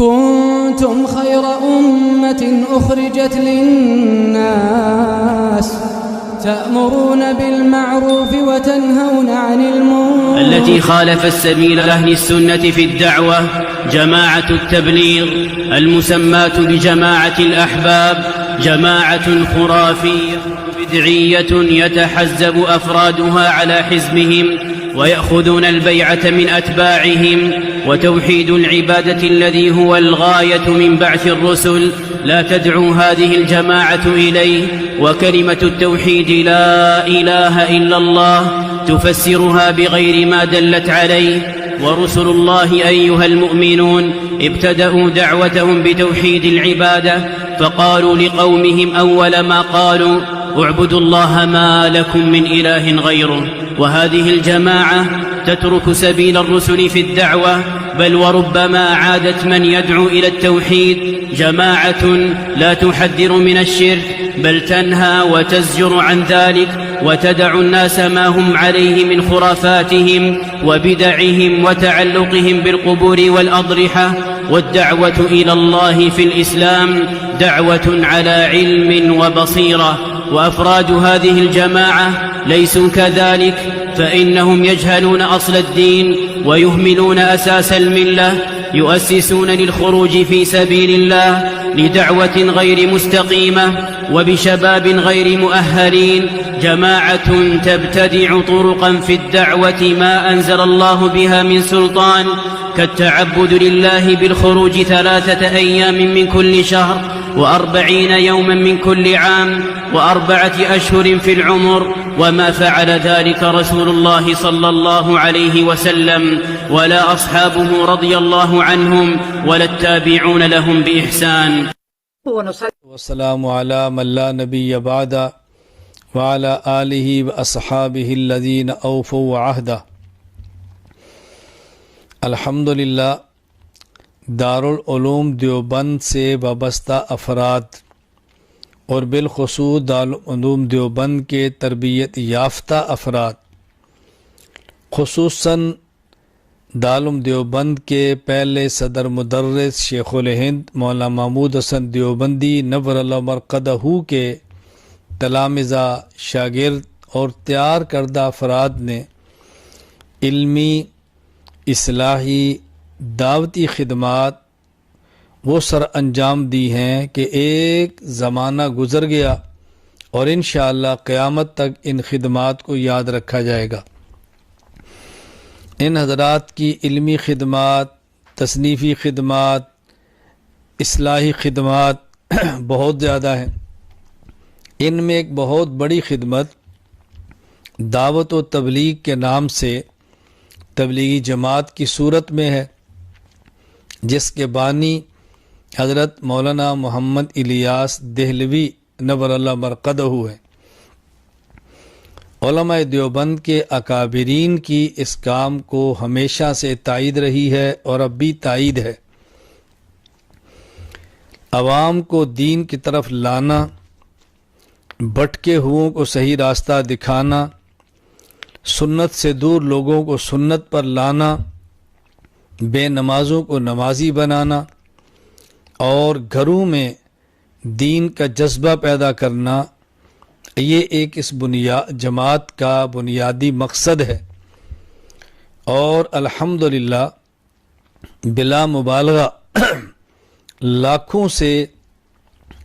كنتم خير أمة أخرجت للناس تأمرون بالمعروف وتنهون عن المنكر التي خالفت سبيل أهل السنة في الدعوة جماعة التبليغ المسماة بجماعة الأحباب، جماعة خرافية بدعية يتحزب أفرادها على حزبهم ويأخذون البيعة من أتباعهم، وتوحيد العبادة الذي هو الغاية من بعث الرسل لا تدعو هذه الجماعة إليه، وكلمة التوحيد لا إله إلا الله تفسرها بغير ما دلت عليه. ورسل الله أيها المؤمنون ابتدأوا دعوتهم بتوحيد العبادة، فقالوا لقومهم أول ما قالوا اعبدوا الله ما لكم من إله غيره. وهذه الجماعة تترك سبيل الرسل في الدعوة، بل وربما عادت من يدعو إلى التوحيد جماعة لا تحذر من الشرك بل تنهى وتزجر عن ذلك، وتدع الناس ما هم عليه من خرافاتهم وبدعهم وتعلقهم بالقبور والأضرحة. والدعوة إلى الله في الإسلام دعوة على علم وبصيرة، وأفراد هذه الجماعة ليسوا كذلك، فإنهم يجهلون أصل الدين ويهملون أساس الملة، يؤسسون للخروج في سبيل الله لدعوة غير مستقيمة وبشباب غير مؤهلين، جماعة تبتدع طرقا في الدعوة ما أنزل الله بها من سلطان، كالتعبد لله بالخروج 3 أيام من كل شهر و40 يوما من كل عام و4 أشهر في العمر، وما فعل ذلك رسول الله صلى الله عليه وسلم ولا أصحابه رضي الله عنهم ولا التابعون لهم بإحسان. والسلام على من لا نبي بعد وعلى آله وأصحابه الذين أوفوا عهده. الحمدللہ دارالعلوم دیوبند سے وابستہ افراد اور بالخصوص دارالعلوم دیوبند کے تربیت یافتہ افراد، خصوصاً دارالعلوم دیوبند کے پہلے صدر مدرس شیخ الہند مولانا محمود حسن دیوبندی نور اللہ مرقدہ کے تلامذہ، شاگرد اور تیار کردہ افراد نے علمی، اصلاحی، دعوتی خدمات وہ سر انجام دی ہیں کہ ایک زمانہ گزر گیا اور انشاءاللہ قیامت تک ان خدمات کو یاد رکھا جائے گا۔ ان حضرات کی علمی خدمات، تصنیفی خدمات، اصلاحی خدمات بہت زیادہ ہیں۔ ان میں ایک بہت بڑی خدمت دعوت و تبلیغ کے نام سے تبلیغی جماعت کی صورت میں ہے، جس کے بانی حضرت مولانا محمد الیاس دہلوی نور اللہ مرقدہ ہیں۔ علماء دیوبند کے اکابرین کی اس کام کو ہمیشہ سے تائید رہی ہے اور اب بھی تائید ہے۔ عوام کو دین کی طرف لانا، بھٹکے ہوئوں کو صحیح راستہ دکھانا، سنت سے دور لوگوں کو سنت پر لانا، بے نمازوں کو نمازی بنانا اور گھروں میں دین کا جذبہ پیدا کرنا، یہ ایک اس جماعت کا بنیادی مقصد ہے۔ اور الحمدللہ بلا مبالغہ لاکھوں سے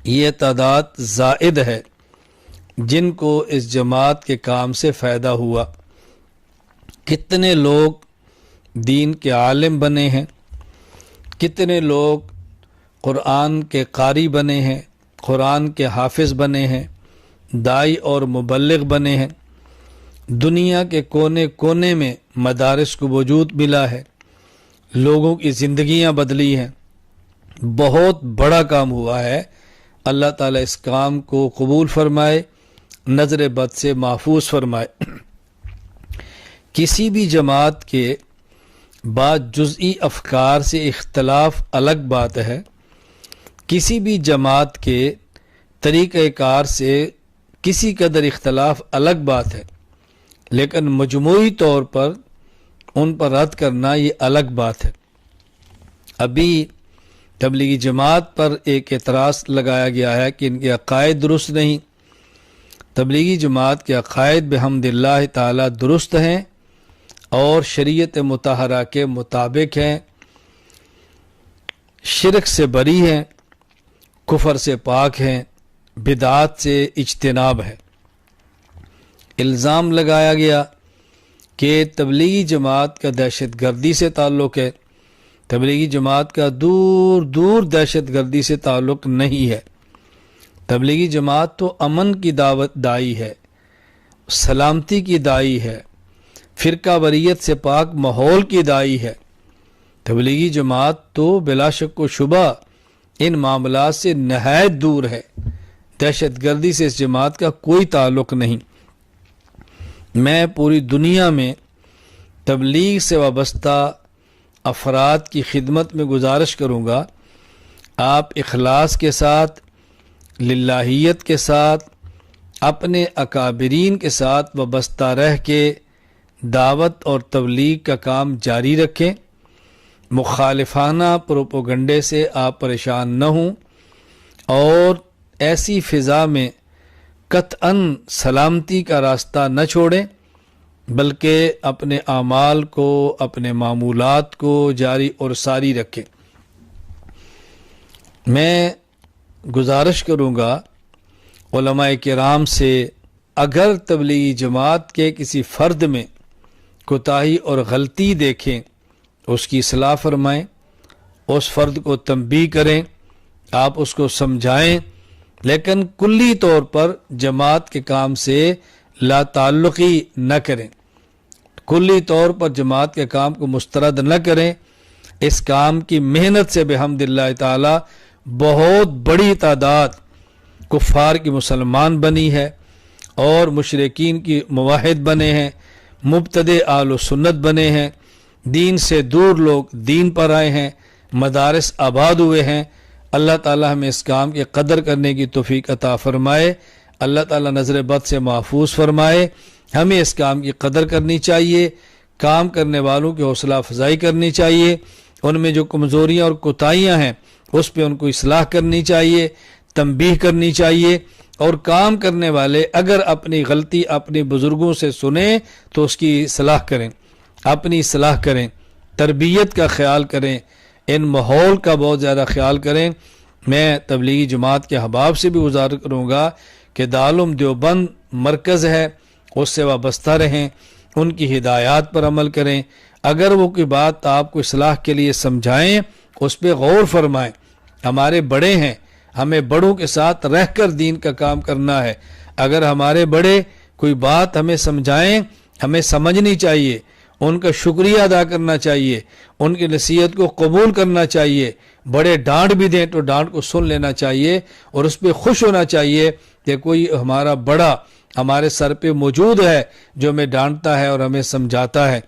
یہ تعداد زائد ہے جن کو اس جماعت کے کام سے فائدہ ہوا۔ کتنے لوگ دین کے عالم بنے ہیں، کتنے لوگ قرآن کے قاری بنے ہیں، قرآن کے حافظ بنے ہیں، داعی اور مبلغ بنے ہیں۔ دنیا کے کونے کونے میں مدارس کو وجود ملا ہے، لوگوں کی زندگیاں بدلی ہیں۔ بہت بڑا کام ہوا ہے۔ اللہ تعالیٰ اس کام کو قبول فرمائے، نظر بد سے محفوظ فرمائے۔ کسی بھی جماعت کے بعض جزئی افکار سے اختلاف الگ بات ہے، کسی بھی جماعت کے طریقہ کار سے کسی قدر اختلاف الگ بات ہے، لیکن مجموعی طور پر ان پر رد کرنا یہ الگ بات ہے۔ ابھی تبلیغی جماعت پر ایک اعتراض لگایا گیا ہے کہ ان کے عقائد درست نہیں. تبلیغی جماعت کے عقائد بحمد اللہ تعالی درست ہیں اور شریعت مطہرہ کے مطابق ہیں، شرک سے بری ہیں، کفر سے پاک ہیں، بدعات سے اجتناب ہے. الزام لگایا گیا کہ تبلیغی جماعت کا دہشت گردی سے تعلق ہے. تبلیغی جماعت کا دور دور دہشت گردی سے تعلق نہیں ہے. تبلیغی جماعت تو امن کی دعوت دائی ہے، سلامتی کی دائی ہے، فرقہ واریت سے پاک ماحول کی دائی ہے. تبلیغی جماعت تو بلا شک و شبہ ان معاملات سے نہایت دور ہے. دہشت گردی سے اس جماعت کا کوئی تعلق نہیں. میں پوری دنیا میں تبلیغ سے وابستہ افراد کی خدمت میں گزارش کروں گا، آپ اخلاص کے ساتھ، للہیت کے ساتھ، اپنے اکابرین کے ساتھ وابستہ رہ کے دعوت اور تبلیغ کا کام جاری رکھیں. مخالفانہ پروپوگنڈے سے آپ پریشان نہ ہوں اور ایسی فضا میں قطعاً سلامتی کا راستہ نہ چھوڑیں، بلکہ اپنے اعمال کو، اپنے معمولات کو جاری اور ساری رکھیں. میں گزارش کروں گا علماء کرام سے، اگر تبلیغی جماعت کے کسی فرد میں کوتاہی اور غلطی دیکھیں اس کی اصلاح فرمائیں، اس فرد کو تنبیہ کریں، آپ اس کو سمجھائیں، لیکن کلی طور پر جماعت کے کام سے لا تعلقی نہ کریں، کلی طور پر جماعت کے کام کو مسترد نہ کریں. اس کام کی محنت سے بحمد اللہ تعالی بہت بڑی تعداد کفار کی مسلمان بنی ہے اور مشرکین کی موحد بنے ہیں، مبتدع اہل و سنت بنے ہیں، دین سے دور لوگ دین پر آئے ہیں، مدارس آباد ہوئے ہیں. اللہ تعالی ہمیں اس کام کی قدر کرنے کی توفیق عطا فرمائے. اللہ تعالی نظر بد سے محفوظ فرمائے. ہمیں اس کام کی قدر کرنی چاہیے، کام کرنے والوں کی حوصلہ افزائی کرنی چاہیے، ان میں جو کمزوریاں اور کوتاہیاں ہیں اس پہ ان کو اصلاح کرنی چاہیے، تنبیہ کرنی چاہیے. اور کام کرنے والے اگر اپنی غلطی اپنے بزرگوں سے سنیں تو اس کی اصلاح کریں، اپنی اصلاح کریں، تربیت کا خیال کریں، ان ماحول کا بہت زیادہ خیال کریں. میں تبلیغی جماعت کے احباب سے بھی گزارش کروں گا کہ دارالعلوم دیوبند مرکز ہے، اس سے وابستہ رہیں، ان کی ہدایات پر عمل کریں. اگر وہ کوئی بات آپ کو اصلاح کے لیے سمجھائیں اس پہ غور فرمائیں. ہمارے بڑے ہیں، ہمیں بڑوں کے ساتھ رہ کر دین کا کام کرنا ہے. اگر ہمارے بڑے کوئی بات ہمیں سمجھائیں ہمیں سمجھنی چاہیے، ان کا شکریہ ادا کرنا چاہیے، ان کی نصیحت کو قبول کرنا چاہیے. بڑے ڈانٹ بھی دیں تو ڈانٹ کو سن لینا چاہیے اور اس پہ خوش ہونا چاہیے کہ کوئی ہمارا بڑا ہمارے سر پہ موجود ہے جو ہمیں ڈانٹتا ہے اور ہمیں سمجھاتا ہے.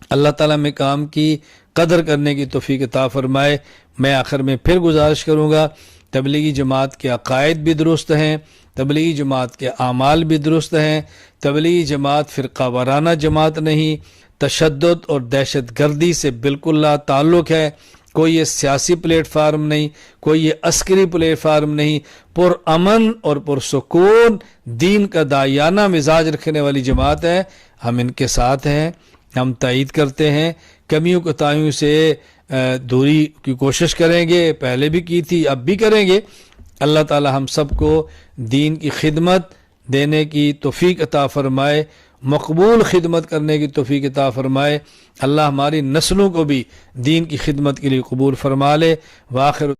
اللہ تعالیٰ میں کام کی قدر کرنے کی توفیق عطا فرمائے. میں آخر میں پھر گزارش کروں گا، تبلیغی جماعت کے عقائد بھی درست ہیں، تبلیغی جماعت کے اعمال بھی درست ہیں. تبلیغی جماعت فرقہ وارانہ جماعت نہیں، تشدد اور دہشت گردی سے بالکل لا تعلق ہے. کوئی یہ سیاسی پلیٹ فارم نہیں، کوئی یہ عسکری پلیٹ فارم نہیں، پر امن اور پرسکون دین کا داعیانہ مزاج رکھنے والی جماعت ہے. ہم ان کے ساتھ ہیں، ہم تائید کرتے ہیں. کمیوں کوتاہیوں سے دوری کی کوشش کریں گے، پہلے بھی کی تھی اب بھی کریں گے. اللہ تعالی ہم سب کو دین کی خدمت دینے کی توفیق عطا فرمائے، مقبول خدمت کرنے کی توفیق عطا فرمائے. اللہ ہماری نسلوں کو بھی دین کی خدمت کے لیے قبول فرما لے. وآخر